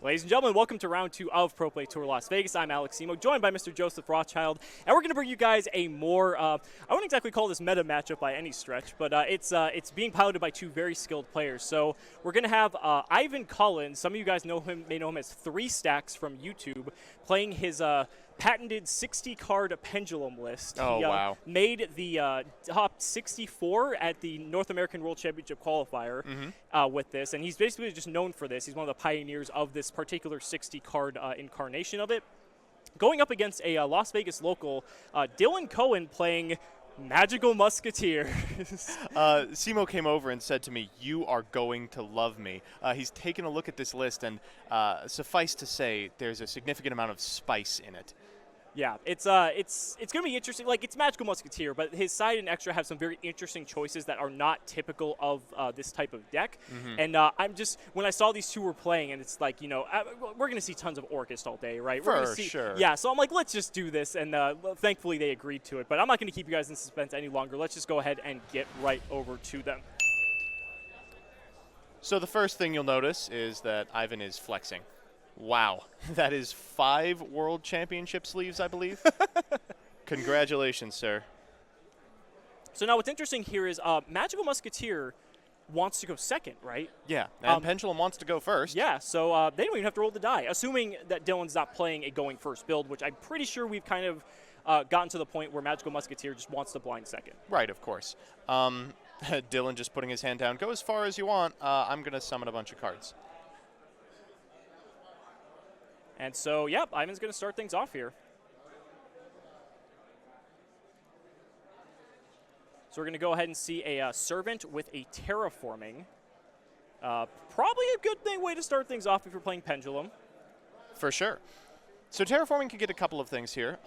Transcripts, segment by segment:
Ladies and gentlemen, welcome to round 2 of Pro Play Tour Las Vegas. I'm Alex Simo, joined by Mr. Joseph Rothschild, and we're going to bring you guys a more, I wouldn't exactly call this meta matchup by any stretch, but it's being piloted by two very skilled players. So we're going to have Ivan Collins, some of you guys may know him as 3 Stacks from YouTube, playing his patented 60-card Pendulum list. Oh, wow. Made the top 64 at the North American World Championship qualifier with this, and he's basically just known for this. He's one of the pioneers of this particular 60-card incarnation of it. Going up against a Las Vegas local, Dylan Cohen playing Magical Musketeers. Simo came over and said to me, "You are going to love me." He's taken a look at this list, and suffice to say, there's a significant amount of spice in it. Yeah, it's going to be interesting. Like, it's Magical Musketeer, but his side and extra have some very interesting choices that are not typical of this type of deck. And I'm just, when I saw these two were playing, and it's like, you know, we're going to see tons of Orcust all day, right? We're For sure. Yeah, so I'm like, let's just do this, and thankfully they agreed to it. But I'm not going to keep you guys in suspense any longer. Let's just go ahead and get right over to them. So the first thing you'll notice is that Ivan is flexing. Wow, that is 5 World Championship sleeves, I believe. Congratulations, sir. So now what's interesting here is Magical Musketeer wants to go second, right? Yeah, and Pendulum wants to go first. Yeah, so they don't even have to roll the die, assuming that Dylan's not playing a going first build, which I'm pretty sure we've kind of gotten to the point where Magical Musketeer just wants to blind second. Right, of course. Dylan just putting his hand down. Go as far as you want. I'm going to summon a bunch of cards. And so, yep, Ivan's going to start things off here. So we're going to go ahead and see a Servant with a Terraforming. Probably a good way to start things off if you're playing Pendulum. For sure. So Terraforming can get a couple of things here.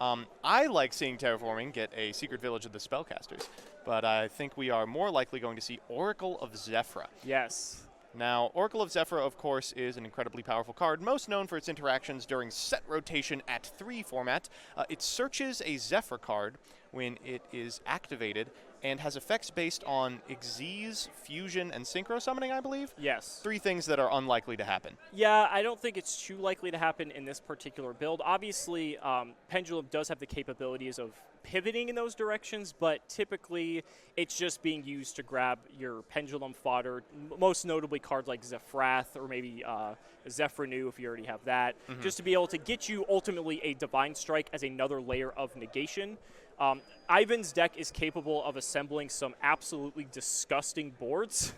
I like seeing Terraforming get a Secret Village of the Spellcasters, but I think we are more likely going to see Oracle of Zephyra. Yes. Now, Oracle of Zephyra, of course, is an incredibly powerful card, most known for its interactions during set rotation at 3 format. It searches a Zephyr card when it is activated and has effects based on Xyz, Fusion, and Synchro Summoning, I believe? Yes. 3 things that are unlikely to happen. Yeah, I don't think it's too likely to happen in this particular build. Obviously, Pendulum does have the capabilities of pivoting in those directions, but typically it's just being used to grab your Pendulum fodder, most notably cards like Zephyrath or maybe Zephyrenew if you already have that, just to be able to get you ultimately a Divine Strike as another layer of negation. Ivan's deck is capable of assembling some absolutely disgusting boards,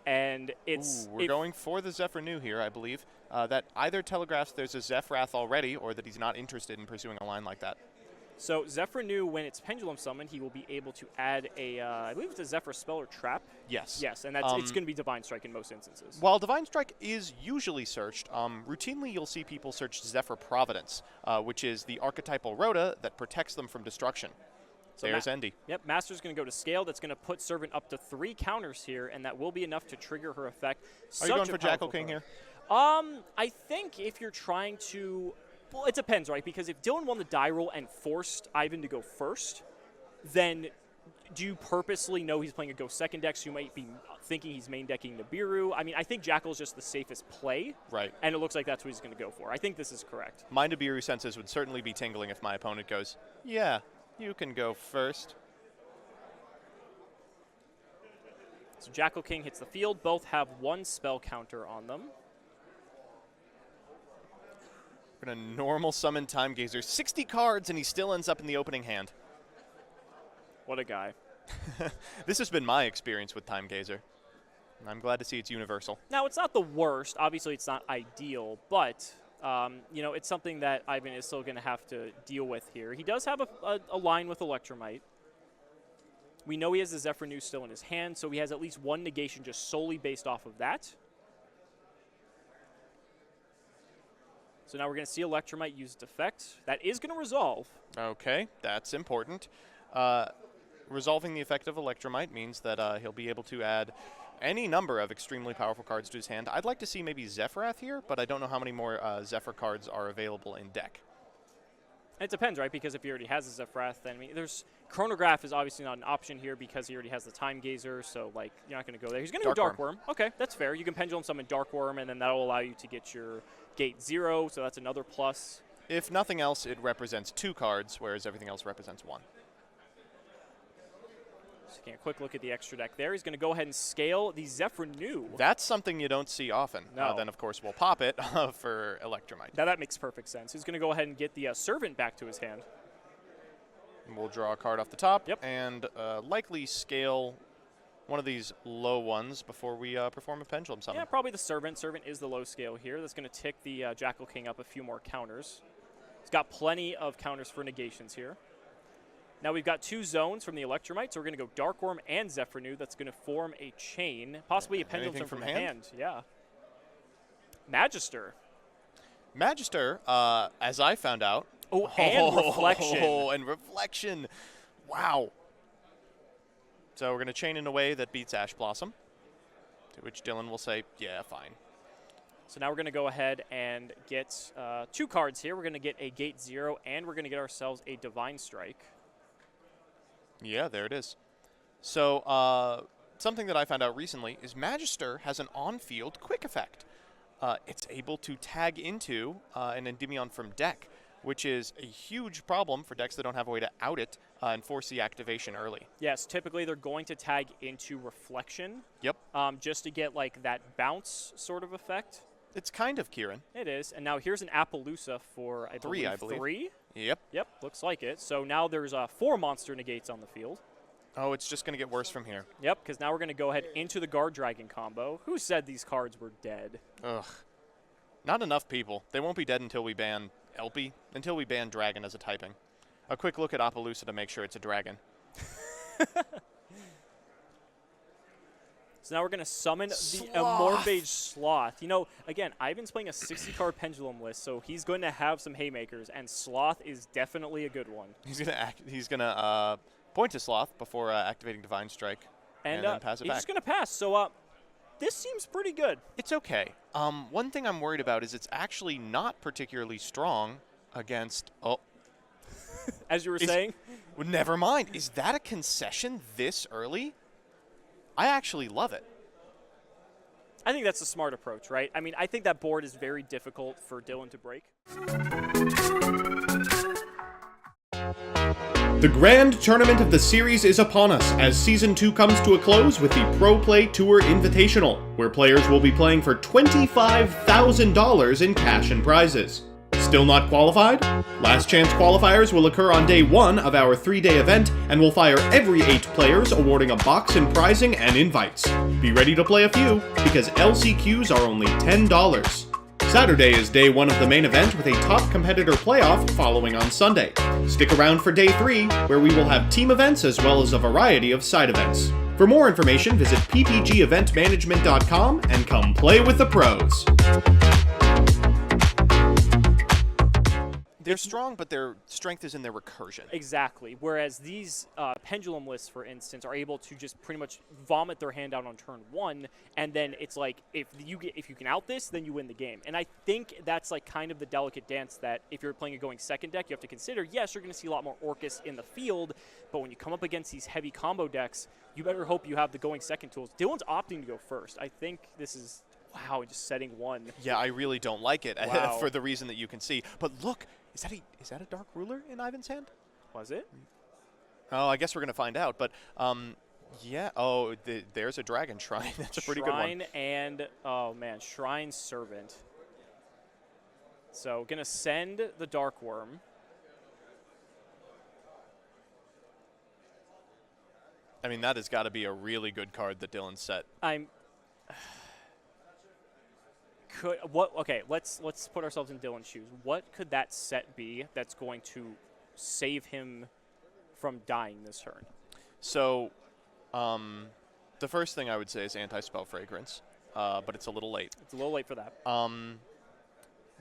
and it's... Ooh, we're going for the Zephyrenew here, I believe. That either telegraphs there's a Zephyrath already, or that he's not interested in pursuing a line like that. So Zephyrenew, when it's Pendulum summoned, he will be able to add a, I believe it's a Zephyr spell or trap. Yes. Yes, and that's it's going to be Divine Strike in most instances. While Divine Strike is usually searched, routinely you'll see people search Zephyr Providence, which is the archetypal Rhoda that protects them from destruction. So there's Endy. Yep, Master's going to go to Scale. That's going to put Servant up to 3 counters here, and that will be enough to trigger her effect. Are you going for Jackal King here? I think if you're trying to... Well, it depends, right? Because if Dylan won the die roll and forced Ivan to go first, then do you purposely know he's playing a go second deck, so you might be thinking he's main decking Nibiru? I mean, I think Jackal is just the safest play. Right. And it looks like that's what he's going to go for. I think this is correct. My Nibiru senses would certainly be tingling if my opponent goes, yeah, you can go first. So Jackal King hits the field. Both have 1 spell counter on them. We're going to normal summon Time Gazer. 60 cards, and he still ends up in the opening hand. What a guy. This has been my experience with Time Gazer. I'm glad to see it's universal. Now, it's not the worst. Obviously, it's not ideal, but, you know, it's something that Ivan is still going to have to deal with here. He does have a line with Electromite. We know he has the Zephyrenew still in his hand, so he has at least 1 negation just solely based off of that. So now we're going to see Electromite use its effect. That is going to resolve. Okay, that's important. Resolving the effect of Electromite means that he'll be able to add any number of extremely powerful cards to his hand. I'd like to see maybe Zephyrath here, but I don't know how many more Zephyr cards are available in deck. It depends, right? Because if he already has a Zephyrath, then I mean, there's Chronograph is obviously not an option here because he already has the Time Gazer, so like you're not going to go there. He's going to go Dark Worm. Okay, that's fair. You can Pendulum summon Dark Worm, and then that will allow you to get your Gate 0, so that's another plus. If nothing else, it represents 2 cards, whereas everything else represents 1. So taking a quick look at the extra deck there. He's going to go ahead and scale the Zephyr New. That's something you don't see often. No. Then, of course, we'll pop it for Electromite. Now that makes perfect sense. He's going to go ahead and get the Servant back to his hand. And we'll draw a card off the top Yep. and likely scale one of these low ones before we perform a Pendulum summon. Yeah, probably the Servant. Servant is the low scale here. That's going to tick the Jackal King up a few more counters. He's got plenty of counters for negations here. Now we've got 2 zones from the Electromite, so we're going to go Dark Worm and Zephyr New. That's going to form a chain, possibly a Pendulum Anything from from hand. Yeah. Magister. Magister, as I found out. Oh, and Reflection. Oh, and Reflection. Wow. So we're going to chain in a way that beats Ash Blossom, to which Dylan will say, yeah, fine. So now we're going to go ahead and get 2 cards here. We're going to get a Gate 0, and we're going to get ourselves a Divine Strike. Yeah, there it is. So something that I found out recently is Magister has an on-field quick effect. It's able to tag into an Endymion from deck, which is a huge problem for decks that don't have a way to out it and force the activation early. Yes, typically they're going to tag into Reflection. Yep. Just to get like that bounce sort of effect. It's kind of Kieran. It is. And now here's an Appaloosa for, I believe. 3? Yep. Yep, looks like it. So now there's 4 monster negates on the field. Oh, it's just going to get worse from here. Yep, because now we're going to go ahead into the Guard Dragon combo. Who said these cards were dead? Ugh. Not enough people. They won't be dead until we ban Elpie, until we ban Dragon as a typing. A quick look at Appaloosa to make sure it's a dragon. So now we're going to summon the Sloth. Amorphage Sloth. You know, again, Ivan's playing a 60-card Pendulum list, so he's going to have some haymakers, and Sloth is definitely a good one. He's gonna point to Sloth before activating Divine Strike, and then pass it he's back. just going to pass. So this seems pretty good. It's okay. One thing I'm worried about is it's actually not particularly strong against. Oh, As you were saying. well, never mind. Is that a concession this early? I actually love it. I think that's a smart approach, right? I mean, I think that board is very difficult for Dylan to break. The grand tournament of the series is upon us as Season 2 comes to a close with the Pro Play Tour Invitational, where players will be playing for $25,000 in cash and prizes. Still not qualified? Last chance qualifiers will occur on day 1 of our 3-day event, and we'll fire every 8 players, awarding a box in prizing and invites. Be ready to play a few, because LCQs are only $10. Saturday is day 1 of the main event with a top competitor playoff following on Sunday. Stick around for day 3, where we will have team events as well as a variety of side events. For more information, visit ppgeventmanagement.com and come play with the pros. They're strong, but their strength is in their recursion. Exactly. Whereas these Pendulum lists, for instance, are able to just pretty much vomit their hand out on turn 1, and then it's like if you can out this, then you win the game. And I think that's like kind of the delicate dance that if you're playing a going second deck, you have to consider. Yes, you're going to see a lot more Orcus in the field, but when you come up against these heavy combo decks, you better hope you have the going second tools. Dylan's opting to go first. I think this is wow, just setting 1. Yeah, I really don't like it Wow. for the reason that you can see. But look. Is that a Dark Ruler in Ivan's hand? Was it? Oh, I guess we're going to find out. But, yeah. Oh, there's a Dragon Shrine. That's a pretty good one. Shrine and, oh, man, Shrine Servant. So, going to send the Dark Worm. I mean, that has got to be a really good card that Dylan set. Okay, let's put ourselves in Dylan's shoes. What could that set be that's going to save him from dying this turn? So, the first thing I would say is Anti-Spell Fragrance, but it's a little late. It's a little late for that.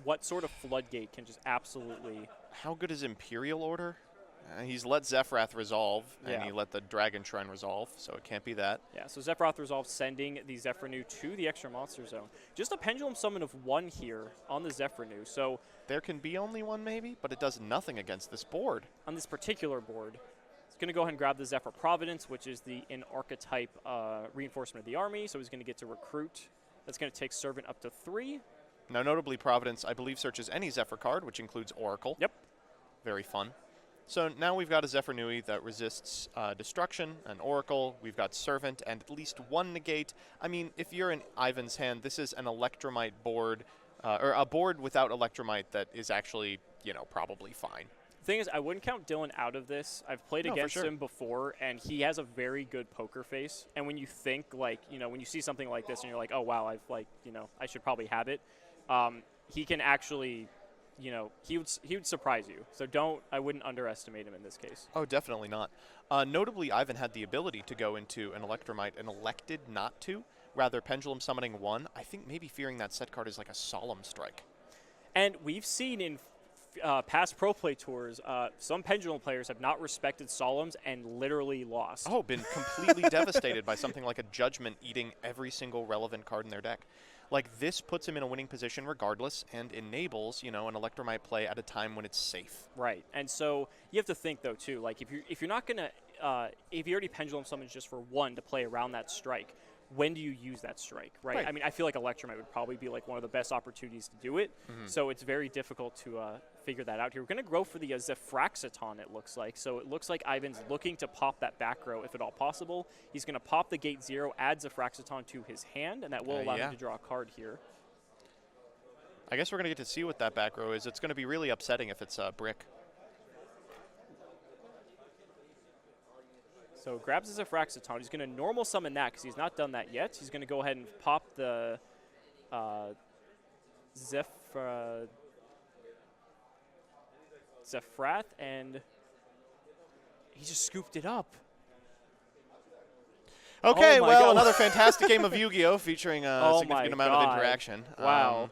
What sort of floodgate can just absolutely... How good is Imperial Order? He's let Zephyrath resolve, and Yeah. he let the Dragon Shrine resolve, so it can't be that. Yeah, so Zephyrath resolve sending the Zephyr New to the extra monster zone. Just a Pendulum summon of 1 here on the Zephyr New. So There can be only one maybe, but it does nothing against this board. on this particular board, it's going to go ahead and grab the Zephyr Providence, which is the in-archetype reinforcement of the army, so he's going to get to recruit. That's going to take Servant up to 3. Now, notably, Providence, I believe, searches any Zephyr card, which includes Oracle. Yep. Very fun. So now we've got a Zephyr Nui that resists Destruction, an Oracle. We've got Servant and at least 1 negate. I mean, if you're in Ivan's hand, this is an Electromite board, or a board without Electromite that is actually, you know, probably fine. Thing is, I wouldn't count Dylan out of this. I've played against him before, and he has a very good poker face. And when you think, like, you know, when you see something like this and you're like, oh, wow, I should probably have it, he can actually, you know, he would surprise you. So I wouldn't underestimate him in this case. Oh, definitely not. Notably, Ivan had the ability to go into an Electromite and elected not to. Rather, Pendulum summoning 1. I think maybe fearing that set card is like a Solemn Strike. And we've seen in past Pro Play tours, some Pendulum players have not respected Solemns and literally lost. Oh, been completely devastated by something like a Judgment eating every single relevant card in their deck. Like, this puts him in a winning position regardless and enables, you know, an Electromite play at a time when it's safe. Right. And so you have to think, though, too, like, if you're not going to, if you already Pendulum summons just for 1 to play around that strike, when do you use that strike, right? I mean, I feel like Electromite would probably be like one of the best opportunities to do it. So it's very difficult to figure that out here. We're going to go for the Zefraxiton, it looks like. So it looks like Ivan's looking to pop that back row if at all possible. He's going to pop the gate 0, add Zefraxiton to his hand, and that will allow him to draw a card here. I guess we're going to get to see what that back row is. It's going to be really upsetting if it's Brick. So grabs his Zefraxiton. He's going to normal summon that because he's not done that yet. He's going to go ahead and pop the Zefrath, and he just scooped it up. Okay, well, another fantastic game of Yu-Gi-Oh! Featuring a significant amount of interaction. Wow.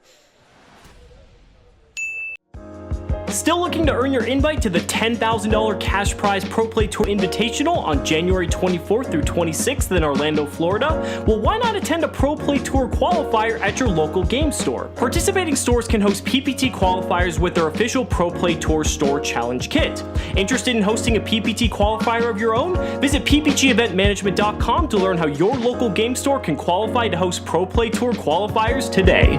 Still looking to earn your invite to the $10,000 cash prize Pro Play Tour Invitational on January 24th through 26th in Orlando, Florida? Well, why not attend a Pro Play Tour qualifier at your local game store? Participating stores can host PPT qualifiers with their official Pro Play Tour Store Challenge Kit. Interested in hosting a PPT qualifier of your own? Visit ppgeventmanagement.com to learn how your local game store can qualify to host Pro Play Tour qualifiers today.